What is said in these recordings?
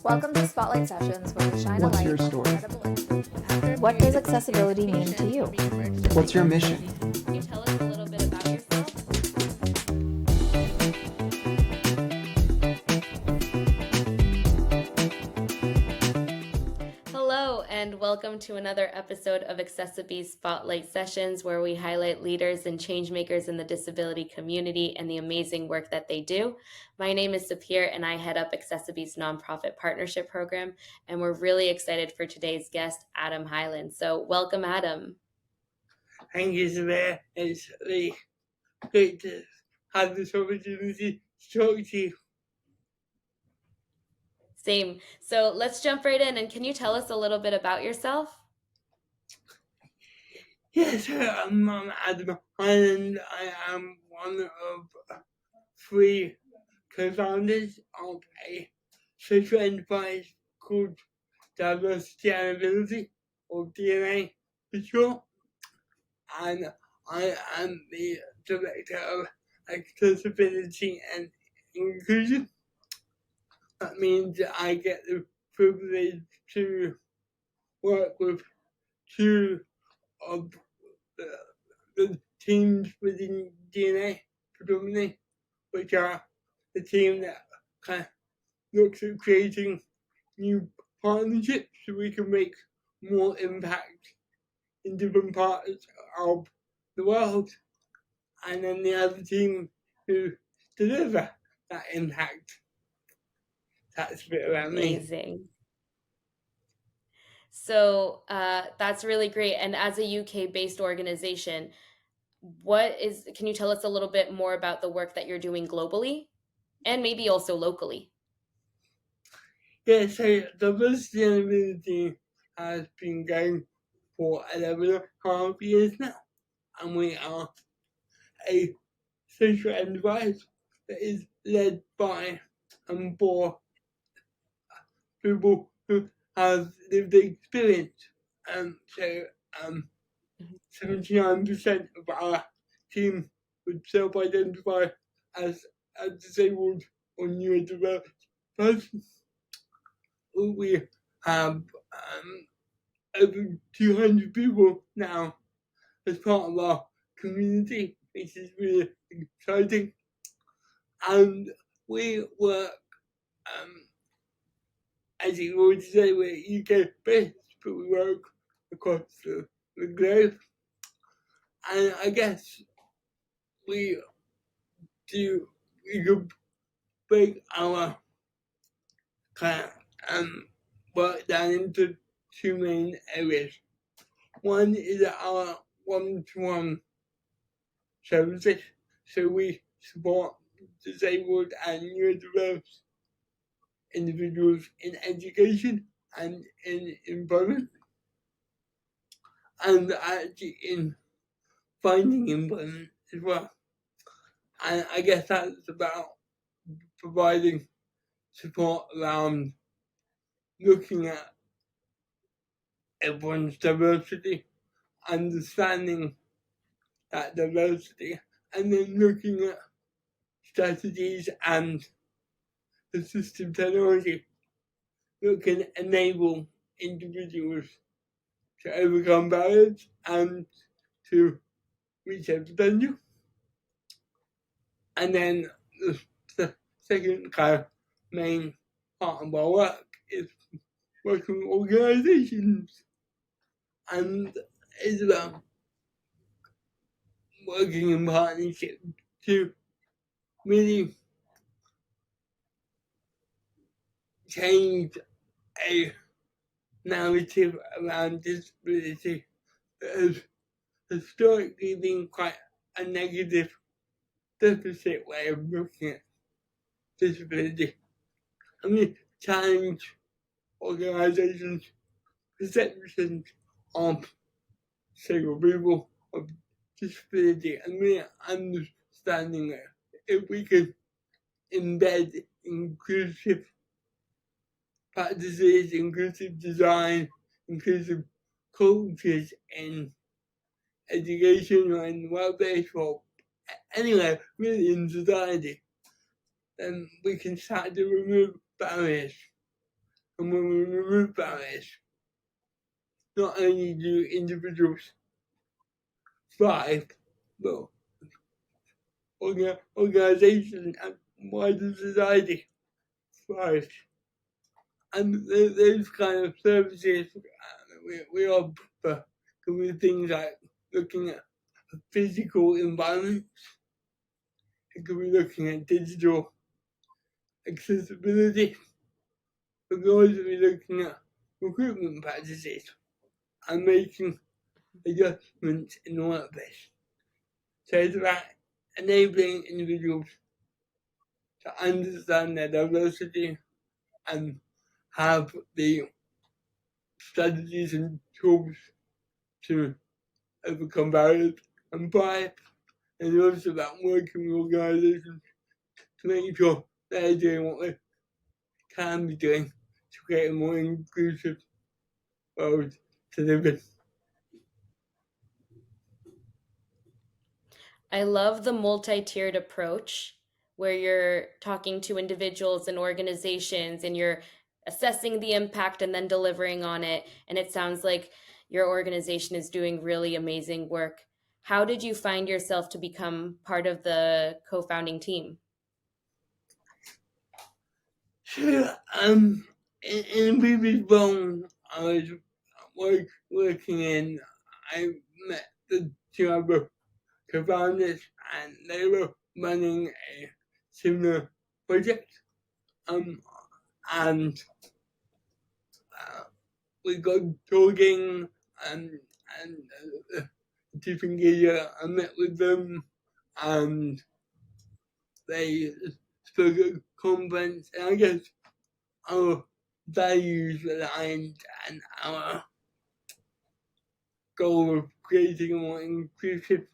Welcome to Spotlight Sessions, where we shine What's a light your on story? incredible impact. What does accessibility mean to you? What's your mission? Can you tell us a little bit about yourself? Hello, and welcome to another episode of accessiBe's Spotlight Sessions, where we highlight leaders and changemakers in the disability community and the amazing work that they do. My name is Sapir, and I head up accessiBe's nonprofit partnership program, and we're really excited for today's guest, Adam Hyland. So welcome, Adam. Thank you, Sapir. It's really great to have this opportunity to talk to you. Same. So let's jump right in, and can you tell us a little bit about yourself? Yes, I'm Adam Hyland. I am one of three co-founders of a social enterprise called Diversity and Ability, or DNA for short. And I am the Director of Accessibility and Inclusion. That means I get the privilege to work with two of the teams within DNA predominantly, which are the team that kind of looks at creating new partnerships so we can make more impact in different parts of the world, and then the other team who deliver that impact. That's a bit about me. Amazing. So that's really great. And as a UK-based organization, can you tell us a little bit more about the work that you're doing globally and maybe also locally? Yeah, so Diversity and Ability has been going for 11.5 years now, and we are a social enterprise that is led by and for people who have lived experience. So 79% of our team would self-identify as a disabled or neurodiverse person. We have over 200 people now as part of our community, which is really exciting. And we work, as you already say, we're UK based, but we work across the globe. And I guess we could break our kind of work down into two main areas. One is our one-to-one services, so we support disabled and neurodiverse individuals in education and in employment, and actually in finding employment as well. And I guess that's about providing support around looking at everyone's diversity, understanding that diversity, and then looking at strategies and assistive technology that can enable individuals to overcome barriers and to reach their potential. And then the second kind of main part of our work is working with organizations, and it's about working in partnership to really change a narrative around disability that has historically been quite a negative, deficit way of looking at disability. I mean, challenge organizations' perceptions of single people, of disability, and really understanding that if we can embed inclusive practices, inclusive design, inclusive cultures in education or in the workplace or anywhere really in society, then we can start to remove barriers. And when we remove barriers, not only do individuals thrive, but organizations and wider society thrive. And those kind of services we offer can be things like looking at physical environments, it could be looking at digital accessibility, we could also be looking at recruitment practices and making adjustments in the workplace. So it's about enabling individuals to understand their diversity and have the strategies and tools to overcome barriers and thrive. And it's also about working with organisations to make sure they're doing what they can be doing to create a more inclusive world to live in. I love the multi-tiered approach where you're talking to individuals and organizations and you're assessing the impact and then delivering on it. And it sounds like your organization is doing really amazing work. How did you find yourself to become part of the co-founding team? So, in a previous role I was working in, I met the two other co-founders and they were running a similar project. And we got talking and different year I met with them and they spoke at a conference and I guess our values aligned and our goal of creating a more inclusive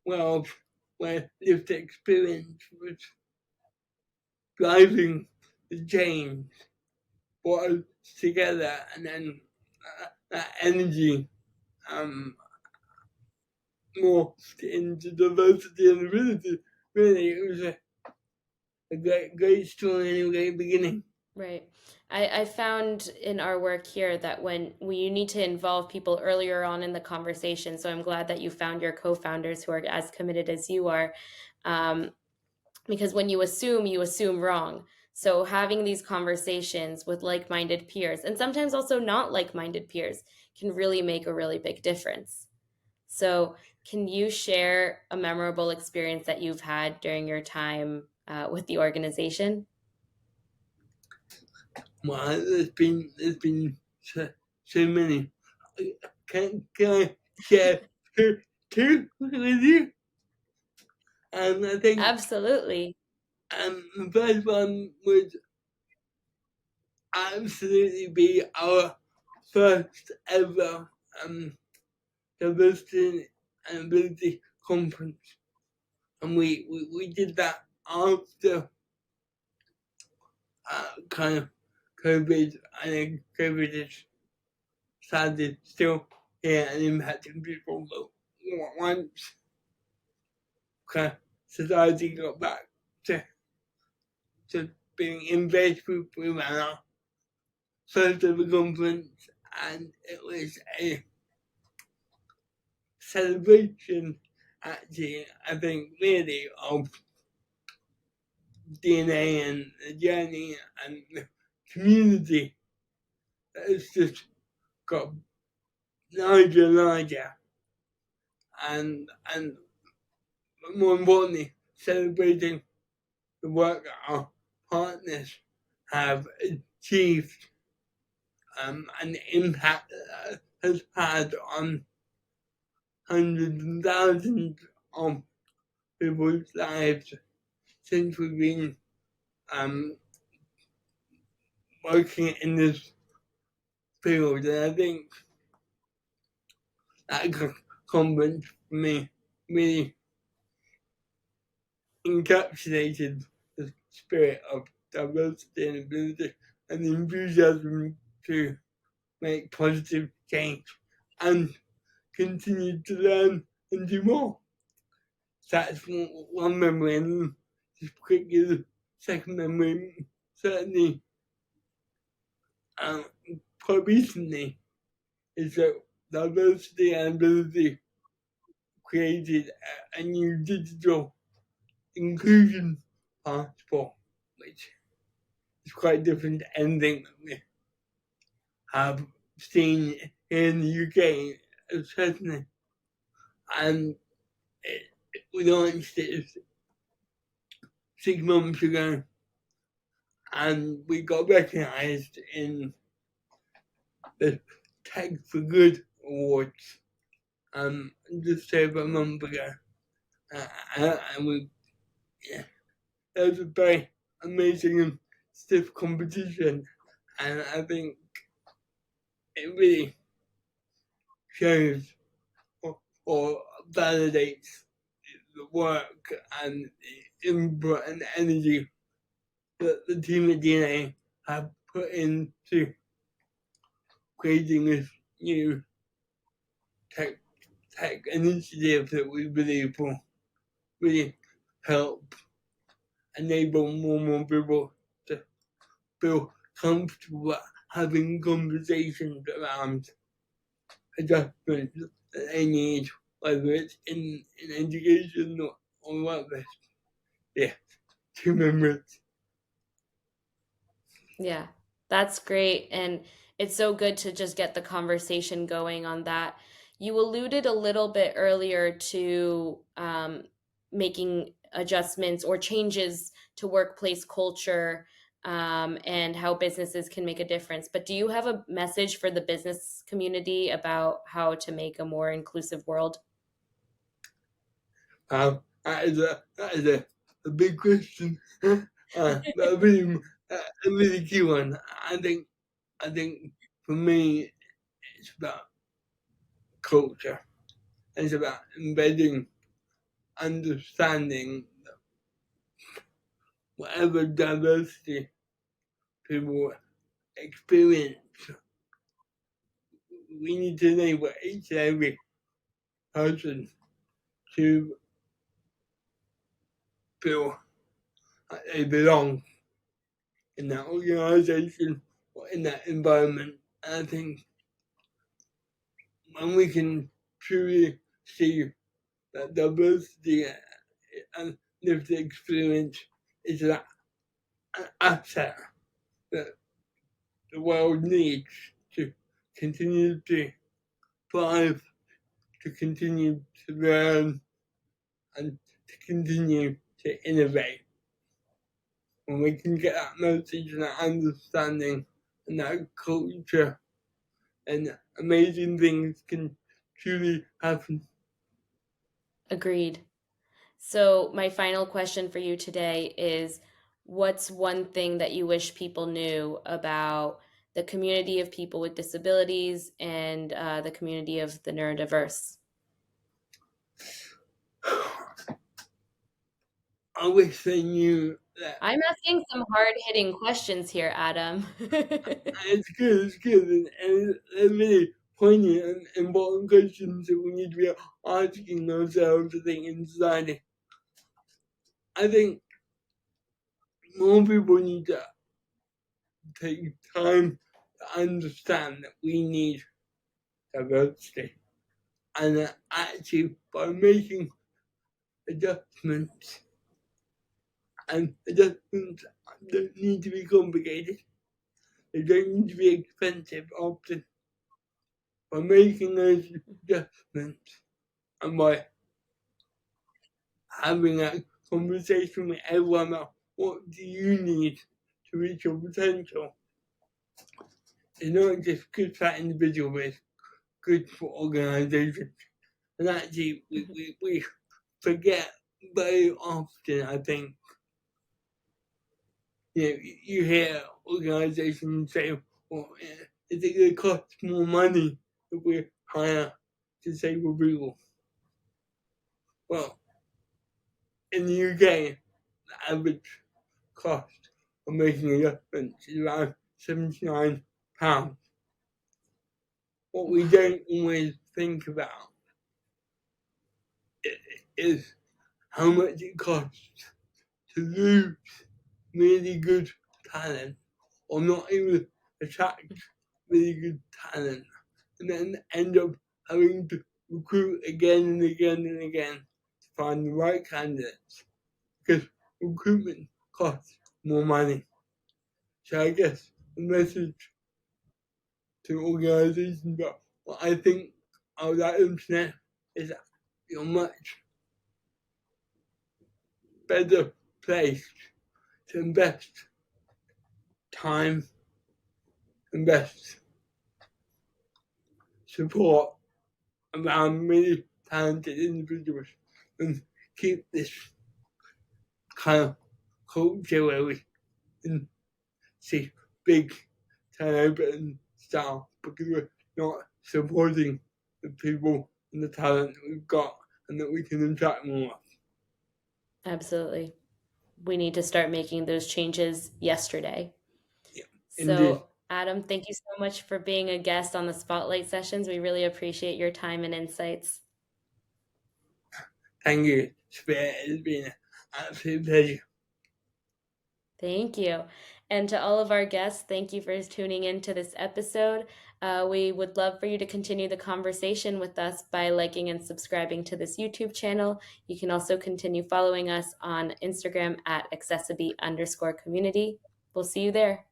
world where lived experience was driving the change brought us together and then that energy morphed into diversity and ability. Really, it was a great story and a great beginning. Right. I found in our work here that when you need to involve people earlier on in the conversation, so I'm glad that you found your co-founders who are as committed as you are, um, because when you assume wrong. So having these conversations with like-minded peers, and sometimes also not like-minded peers, can really make a really big difference. So can you share a memorable experience that you've had during your time with the organization? Well, there's been so many. Can I share two with you? And I think Absolutely. the first one would absolutely be our first ever diversity and ability conference, and we did that after kind of COVID. I think COVID is sadly still here and impacting people, but once kind of society got back to to being in Facebook, we ran our first ever conference, and it was a celebration, actually, I think, really, of DNA and the journey and the community that has just got larger and larger, and more importantly, celebrating the work that our partners have achieved and the impact that has had on hundreds and thousands of people's lives since we've been um, working in this field. And I think that conference for me really encapsulated the spirit of diversity and ability and the enthusiasm to make positive change and continue to learn and do more. That's one memory, and just quickly second memory, certainly quite recently, is that diversity and ability created a new digital inclusion passport, which is quite different to anything that we have seen in the UK, certainly. And we launched it 6 months ago, and we got recognised in the Tech for Good Awards just over a month ago. And we, yeah, that was a very amazing and stiff competition, and I think it really shows or validates the work and the input and energy that the team at DNA have put into creating this new tech initiative that we believe will really help enable more and more people to feel comfortable having conversations around adjustments that they need, whether it's in education or workplace. Yeah, 2 members. Yeah, that's great. And it's so good to just get the conversation going on that. You alluded a little bit earlier to making adjustments or changes to workplace culture and how businesses can make a difference. But do you have a message for the business community about how to make a more inclusive world? That is a big question, but a really key one. I think for me, it's about culture. It's about embedding understanding that whatever diversity people experience, we need to enable each and every person to feel like they belong in that organization or in that environment. And I think when we can truly see that diversity and lived experience is an asset that the world needs to continue to thrive, to continue to learn, and to continue to innovate. When we can get that message and that understanding and that culture, and amazing things can truly happen. Agreed. So, my final question for you today is what's one thing that you wish people knew about the community of people with disabilities and the community of the neurodiverse? I wish they knew that. I'm asking some hard hitting questions here, Adam. It's good, and they're really poignant and important questions that we need to be asking ourselves, I think, in society. I think more people need to take time to understand that we need diversity. And that actually, by making adjustments, and adjustments don't need to be complicated, they don't need to be expensive often. By making those adjustments and by having a conversation with everyone about what do you need to reach your potential, it's not just good for that individual, but it's good for organizations. And actually, we forget very often, I think, you hear organizations say, well, is it going to cost more money if we hire disabled people? Well, in the UK, the average cost of making adjustments is around £79. What we don't always think about is how much it costs to lose really good talent, or not even attract really good talent, and then end up having to recruit again and again and again to find the right candidates, because recruitment costs more money. So I guess the message to organisations that what I think I would like them to know is that you're much better placed to invest time, invest support around really talented individuals, and keep this kind of culture where we can see big turnover and staff because we're not supporting the people and the talent that we've got and that we can attract more of. Absolutely. We need to start making those changes yesterday. Yeah, indeed. So, Adam, thank you so much for being a guest on the Spotlight sessions. We really appreciate your time and insights. Thank you, Spirit. It's been an absolute pleasure. Thank you. And to all of our guests, thank you for tuning in to this episode. We would love for you to continue the conversation with us by liking and subscribing to this YouTube channel. You can also continue following us on Instagram at accessiBe_community. We'll see you there.